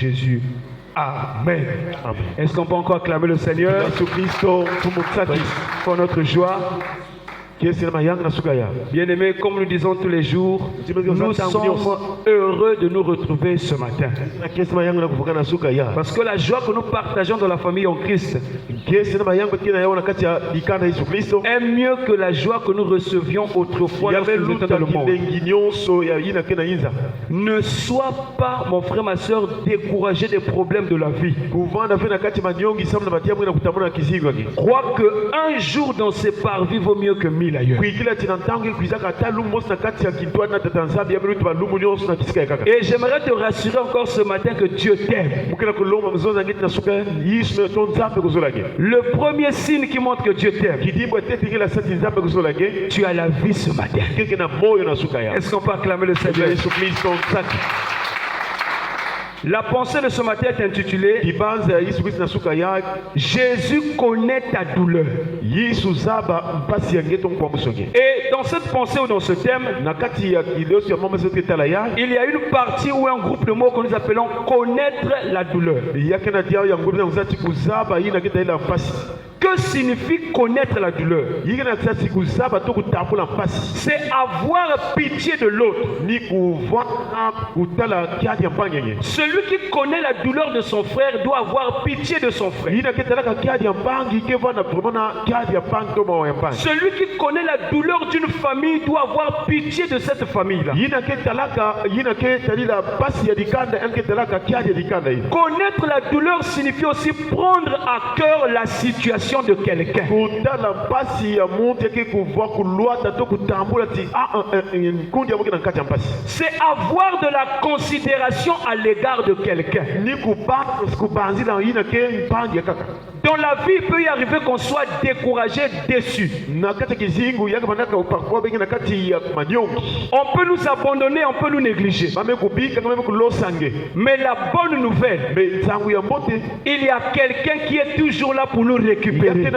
Jésus. Amen. Amen. Est-ce qu'on peut encore acclamer le Seigneur pour notre joie? Bien-aimés, comme nous disons tous les jours, nous sommes heureux de nous retrouver ce matin. Parce que la joie que nous partageons dans la famille en Christ est mieux que la joie que nous recevions autrefois lorsque nous étions dans le monde. Ne sois pas, mon frère, ma soeur, découragé des problèmes de la vie. Crois qu'un jour dans ces parvis vaut mieux que 1000 ailleurs. Et j'aimerais te rassurer encore ce matin que Dieu t'aime. Le premier signe qui montre que Dieu t'aime, tu as la vie ce matin. Est-ce qu'on peut acclamer le Seigneur? La pensée de ce matin est intitulée Jésus connaît ta douleur. Et dans cette pensée ou dans ce thème, il y a une partie ou un groupe de mots que nous appelons connaître la douleur. Que signifie connaître la douleur? C'est avoir pitié de l'autre. Celui qui connaît la douleur de son frère doit avoir pitié de son frère. Celui qui connaît la douleur d'une famille doit avoir pitié de cette famille-là. Connaître la douleur signifie aussi prendre à cœur la situation de quelqu'un. C'est avoir de la considération à l'égard de quelqu'un. Dans la vie, il peut y arriver qu'on soit découragé, déçu. On peut nous abandonner, on peut nous négliger. Mais la bonne nouvelle, il y a quelqu'un qui est toujours là pour nous récupérer. Il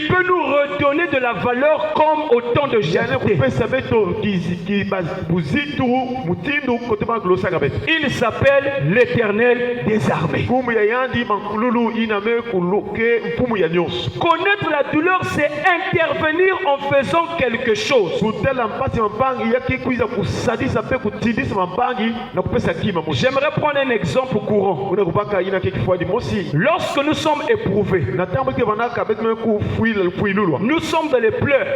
peut nous redonner de la valeur comme au temps de Jephthé. Il s'appelle l'Éternel des armées. Connaître la douleur, c'est intervenir en faisant quelque chose. J'aimerais prendre un exemple courant. Lorsque nous sommes éprouvés, nous sommes dans les pleurs,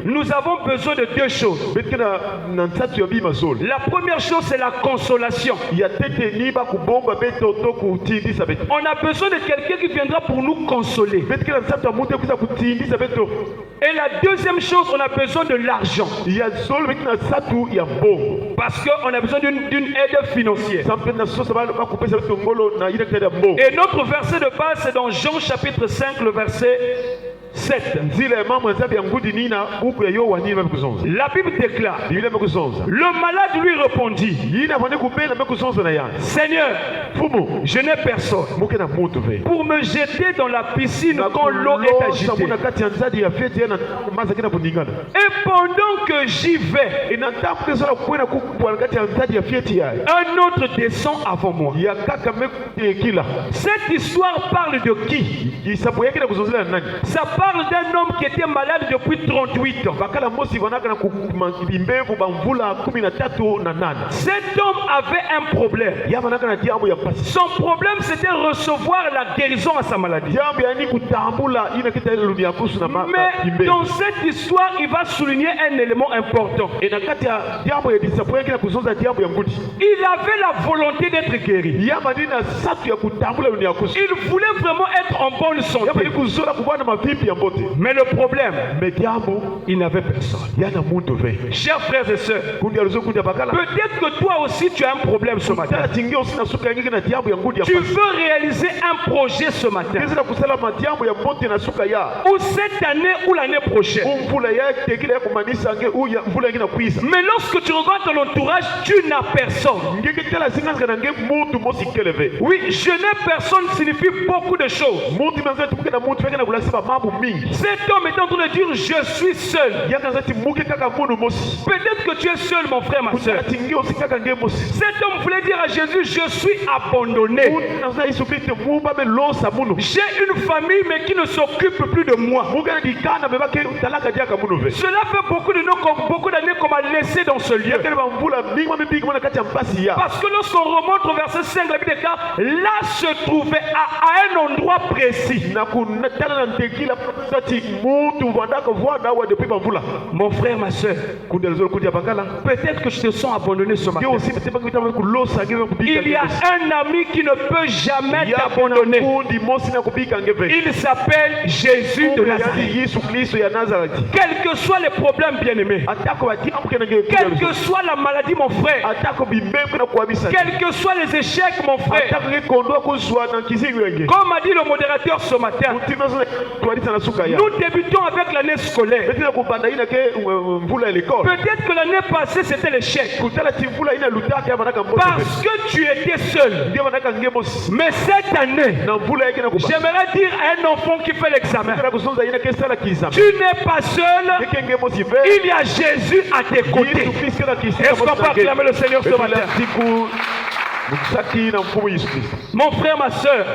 nous avons besoin de deux choses. La première chose, c'est la consolation. On a besoin de quelqu'un qui viendra pour nous consoler. Et la deuxième chose, on a besoin de l'argent. Parce qu'on a besoin d'une aide financière. Et notre verset de base, c'est dans Jean chapitre 5, le verset 7. La Bible déclare, le malade lui répondit, Seigneur, je n'ai personne pour me jeter dans la piscine quand l'eau est agitée. Et pendant que j'y vais, un autre descend avant moi. Cette histoire parle de qui? Ça parle d'un homme qui était malade depuis 38 ans. Cet homme avait un problème. Son problème, c'était recevoir la guérison à sa maladie. Mais dans cette histoire, il va souligner un élément important. Il avait la volonté d'être guéri. Il voulait vraiment être en bonne santé. Mais le problème, il n'avait personne. Chers frères et sœurs, peut-être que toi aussi tu as un problème ce matin. Tu veux réaliser un projet ce matin, ou cette année ou l'année prochaine. Mais lorsque tu regardes ton entourage, tu n'as personne. Oui, je n'ai personne signifie beaucoup de choses. Cet homme est en train de dire je suis seul. Peut-être que tu es seul, mon frère, ma soeur. Cet homme voulait dire à Jésus je suis abandonné. J'ai une famille mais qui ne s'occupe plus de moi. Cela fait beaucoup d'années qu'on m'a laissé dans ce lieu. Parce que lorsqu'on remonte au verset 5, la Bible déclare, là se trouvait à un endroit précis. Mon frère, ma soeur, peut-être que je te sens abandonné ce matin. Il y a un ami qui ne peut jamais t'abandonner. Il s'appelle Jésus de Nazareth. Quels que soient les problèmes, bien-aimés, quelle que soit la maladie, mon frère, quels que soient les échecs, mon frère, comme a dit le modérateur ce matin, nous débutons avec l'année scolaire. Peut-être que l'année passée c'était l'échec parce que tu étais seul. Mais cette année, j'aimerais dire à un enfant qui fait l'examen, tu n'es pas seul, il y a Jésus à tes côtés. Est-ce qu'on peut acclamer le Seigneur ce matin? Mon frère, ma soeur,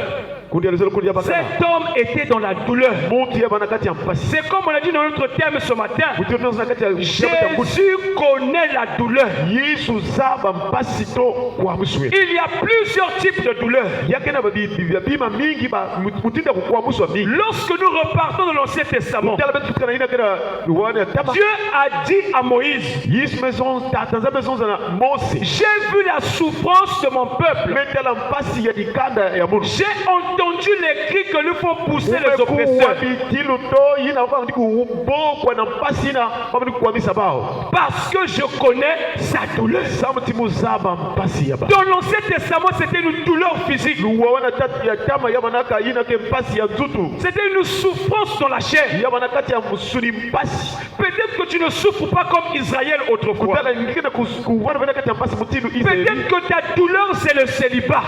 cet homme était dans la douleur. C'est comme on a dit dans notre thème ce matin. Jésus connaît la douleur. Il y a plusieurs types de douleurs. Lorsque nous repartons dans l'Ancien Testament, Dieu a dit à Moïse, j'ai vu la souffrance de mon peuple. J'ai entendu les cris que nous font pousser les oppresseurs. Parce que je connais sa douleur. Dans l'Ancien Testament, c'était une douleur physique. C'était une souffrance dans la chair. Peut-être que tu ne souffres pas comme Israël autrefois. Peut-être que ta douleur c'est le célibat.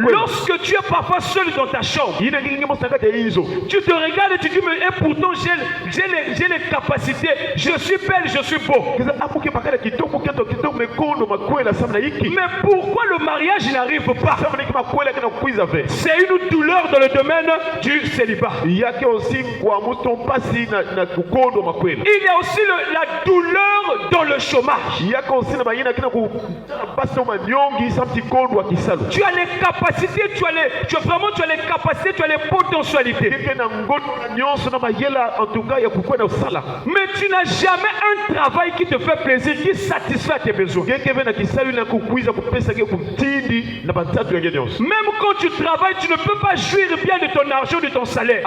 Lorsque tu es parfois seul dans ta chambre, tu te regardes et tu dis et pourtant j'ai les capacités, je suis belle, je suis beau. Mais pourquoi le mariage n'arrive pas? C'est une douleur dans le domaine du célibat. Il y a aussi la douleur dans le chômage. Tu as les capacités, tu as les capacités, tu as les potentialités. Mais tu n'as jamais un travail qui te fait plaisir, qui satisfait tes besoins. Même quand tu travailles, tu ne peux pas jouir bien de ton argent, de ton salaire.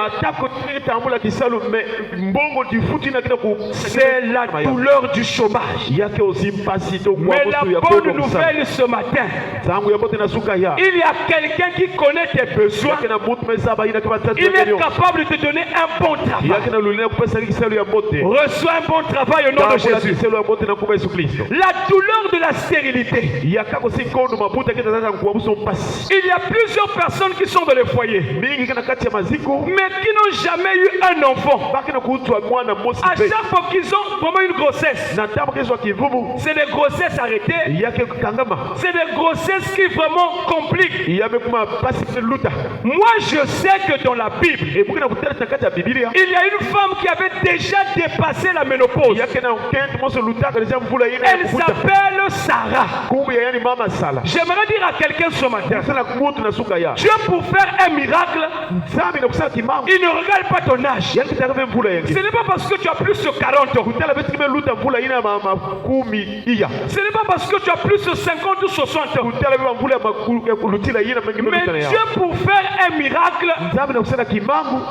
C'est la douleur du chômage. Mais la bonne nouvelle ce matin, il y a quelqu'un qui connaît tes besoins. Il est capable de te donner un bon travail. Reçois un bon travail au nom de Jésus. La douleur de la stérilité. Il y a plusieurs personnes qui sont dans les foyers, mais qui n'ont jamais eu un enfant. À chaque fois qu'ils ont vraiment une grossesse, c'est des grossesses arrêtées. C'est des grossesses qui vraiment compliquent. Moi je sais que dans la Bible, il y a une femme qui avait déjà dépassé la ménopause. Elle s'appelle Sarah. J'aimerais dire à quelqu'un ce matin, Dieu pour faire un miracle, il ne regarde pas ton âge. Ce n'est pas parce que tu as plus de 40 ans. Ce n'est pas parce que tu as plus de 50 ou 60 ans. Mais Dieu pour faire un miracle,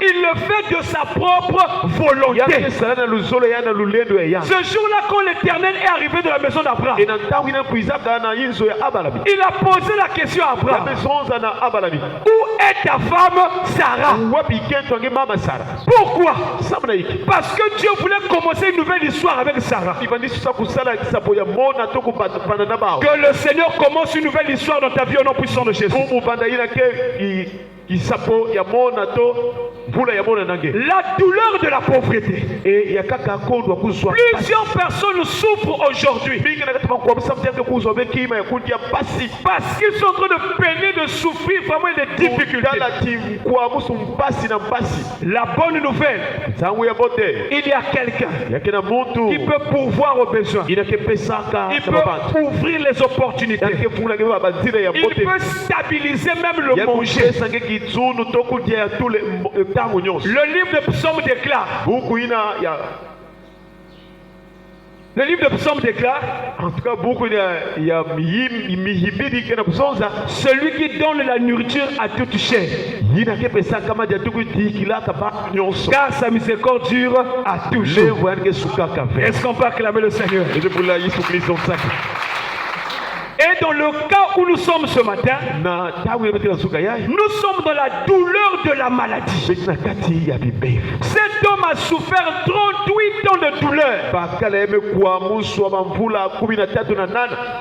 il le fait de sa propre volonté. Ce jour-là, quand l'Éternel est arrivé de la maison d'Abraham, il a posé la question à Abraham, où est ta femme Sarah? Pourquoi? Parce que Dieu voulait commencer une nouvelle histoire avec Sarah. Que le Seigneur commence une nouvelle histoire dans ta vie au nom puissant de Jésus. kisapo ya mona to mbula ya mona nange. La douleur de la pauvreté. Et ya kaka kondwa kuzwa. Plusieurs personnes souffrent aujourd'hui. Parce qu'ils sont en train de peiner, de souffrir vraiment des difficultés. La bonne nouvelle, il y a quelqu'un qui peut pourvoir aux besoins. Il peut ouvrir les opportunités. Il peut stabiliser même le manger. Le livre de Psaume déclare. Le livre de Psaume déclare, en tout cas, beaucoup celui qui donne la nourriture à toute chair, car sa miséricorde dure à toujours. Est-ce qu'on peut acclamer le Seigneur? Et dans le cas où nous sommes ce matin, nous sommes dans la douleur de la maladie. Cet homme a souffert 38 ans de douleur.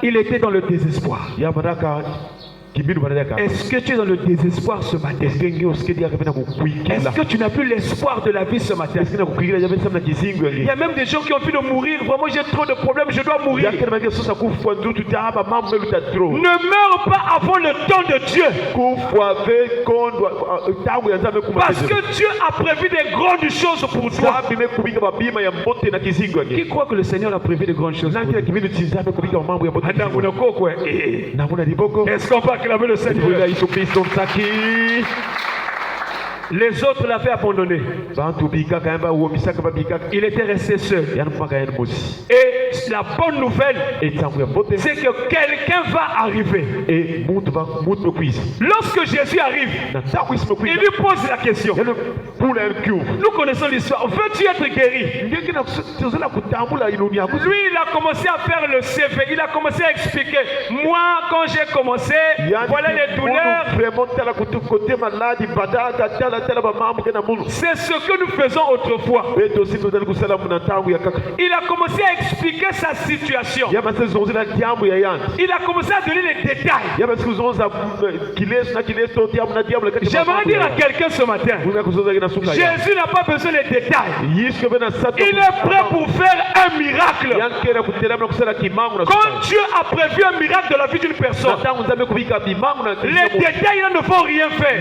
Il était dans le désespoir. Est-ce que tu es dans le désespoir ce matin? Est-ce que tu n'as plus l'espoir de la vie ce matin? Il y a même des gens qui ont envie de mourir. Vraiment, j'ai trop de problèmes, je dois mourir. Ne meurs pas avant le temps de Dieu. Parce que Dieu a prévu des grandes choses pour toi. Qui croit que le Seigneur a prévu des grandes choses pour toi? Est-ce qu'on peut acclamer le Seigneur? Les autres l'avaient abandonné. Il était resté seul. Et la bonne nouvelle, c'est que quelqu'un va arriver. Lorsque Jésus arrive, il lui pose la question. Nous connaissons l'histoire. Veux-tu être guéri? Lui, il a commencé à faire le CV. Il a commencé à expliquer. Moi, quand j'ai commencé, voilà les douleurs. C'est ce que nous faisons autrefois. Il a commencé à expliquer sa situation. Il a commencé à donner les détails. J'aimerais dire à quelqu'un ce matin, Jésus n'a pas besoin des détails. Il est prêt pour faire un miracle. Quand Dieu a prévu un miracle dans la vie d'une personne, les détails ne vont rien faire.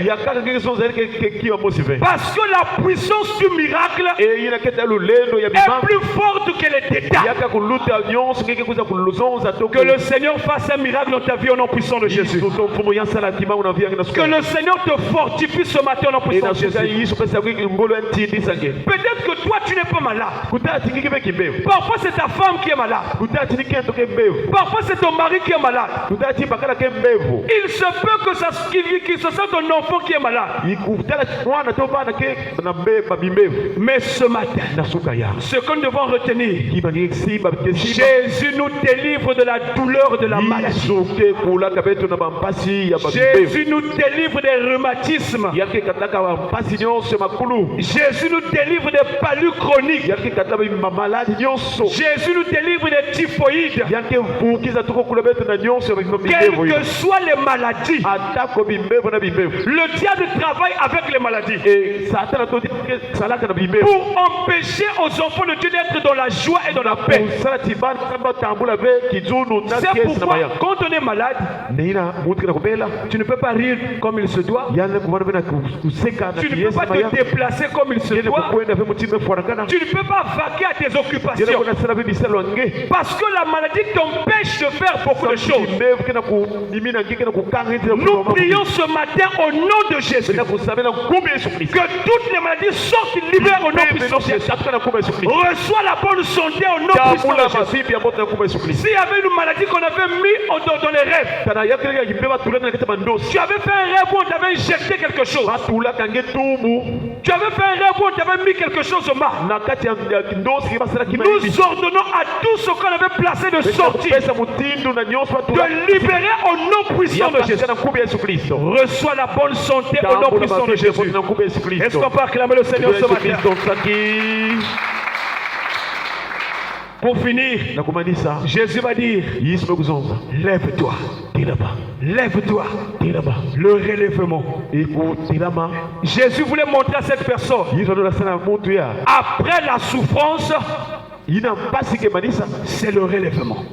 Parce que la puissance du miracle est plus forte que les détails. Que le Seigneur fasse un miracle dans ta vie au nom puissant de Jésus. Que le Seigneur te fortifie ce matin au nom puissant de Jésus. Peut-être que toi tu n'es pas malade. Parfois c'est ta femme qui est malade. Parfois c'est ton mari qui est malade. Il se peut que ce soit ton enfant qui est malade. Mais ce matin, ce que nous devons retenir, Jésus nous délivre de la douleur de la maladie. Jésus nous délivre des rhumatismes. Jésus nous délivre des palus chroniques. Jésus nous délivre des typhoïdes. Quelles que soient les maladies, le diable travaille avec les maladies pour empêcher aux enfants de Dieu d'être dans la joie et dans la paix. C'est pourquoi quand on est malade, tu ne peux pas rire comme il se doit. Tu ne peux pas te déplacer comme il se doit. Tu ne peux pas vaquer à tes occupations. Parce que la maladie t'empêche de faire beaucoup de choses. Nous prions ce matin au nom de Jésus. Que toutes les maladies sortent libérées au nom puissant de Jésus. Reçois la bonne santé au nom puissant de Jésus. S'il y avait une maladie qu'on avait mis dans les rêves, tu avais fait un rêve où on t'avait injecté quelque chose. Tu avais fait un rêve où on t'avait mis quelque chose au mal. Nous ordonnons à tout ce qu'on avait placé de sortir, de libérer au nom puissant de Jésus. Reçois la bonne santé au nom puissant de Jésus. Est-ce qu'on peut acclamer le Seigneur ce matin? Pour finir, Jésus va dire, lève-toi. Lève-toi. Le relèvement. Jésus voulait montrer à cette personne, après la souffrance, c'est le relèvement.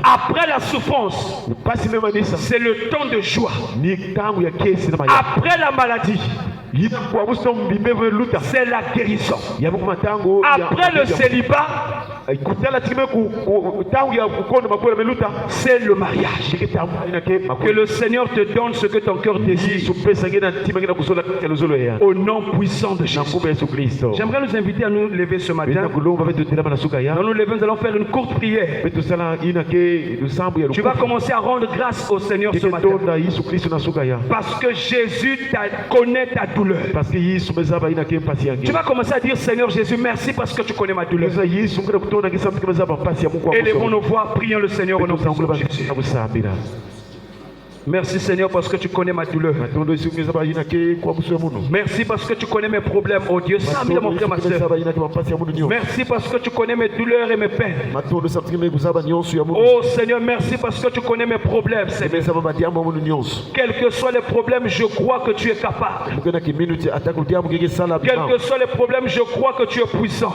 Après la souffrance, c'est le temps de joie. Après la maladie, c'est la guérison. Après le célibat, c'est le mariage. Que le Seigneur te donne ce que ton cœur désire. Au nom puissant de Jésus. J'aimerais nous inviter à nous lever ce matin. Dans nous lever, nous allons faire une courte prière. Tu vas commencer à rendre grâce au Seigneur ce matin. Parce que Jésus connaît ta douleur. Tu vas commencer à dire, Seigneur Jésus, merci parce que tu connais ma douleur. Élevons nos voix, prions le Seigneur au nom de Jésus. Merci Seigneur parce que tu connais ma douleur. Merci parce que tu connais mes problèmes, oh Dieu. Mon frère, ma soeur. Merci parce que tu connais mes douleurs et mes peines. Oh Seigneur, merci parce que tu connais mes problèmes. Quels que soient les problèmes, je crois que tu es capable. Quels que soient les problèmes, je crois que tu es puissant.